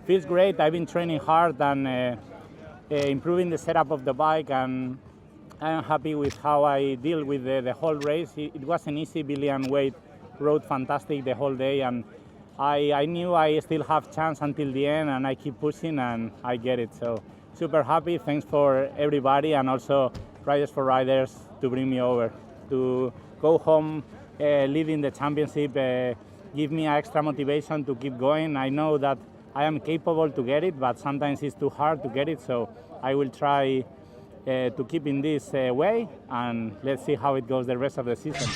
feels great. I've been training hard and improving the setup of the bike, and I am happy with how I deal with the whole race. It wasn't easy. Billy and Wade rode fantastic the whole day, and I knew I still have chance until the end, and I keep pushing and I get it. So super happy. Thanks for everybody, and also Riders for Riders to bring me over to go home leading the championship. Give me extra motivation to keep going. I know that I am capable to get it, but sometimes it's too hard to get it. So I will try to keep in this way, and let's see how it goes the rest of the season.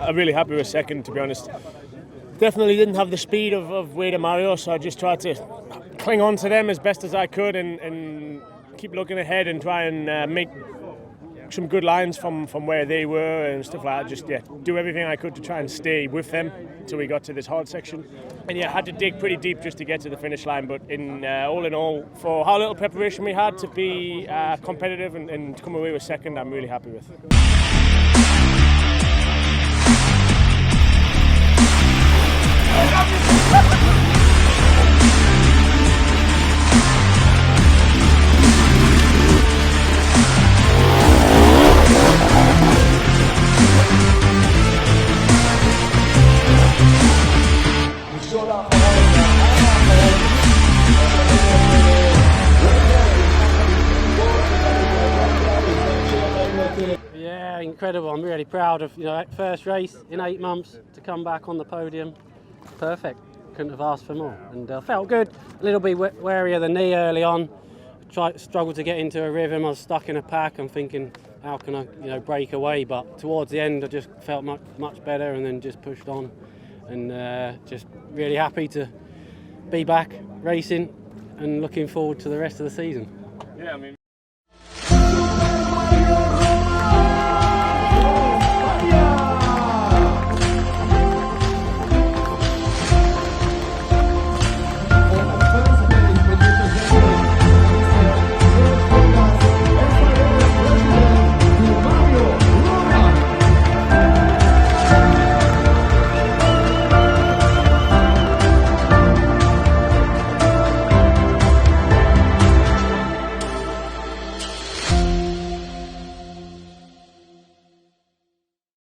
I'm really happy with second, to be honest. Definitely didn't have the speed of Wade and Mario, so I just tried to cling on to them as best as I could and keep looking ahead and try and make some good lines from where they were and stuff like that. Just do everything I could to try and stay with them until we got to this hard section. And I had to dig pretty deep just to get to the finish line, but in all, for how little preparation we had to be competitive and to come away with second, I'm really happy with. Yeah, incredible. I'm really proud of first race in 8 months to come back on the podium. Perfect. Couldn't have asked for more, and felt good. A little bit wary of the knee early on. Struggled to get into a rhythm. I was stuck in a pack. I'm thinking, how can I, break away? But towards the end, I just felt much better, and then just pushed on, and just really happy to be back racing, and looking forward to the rest of the season. Yeah, I mean.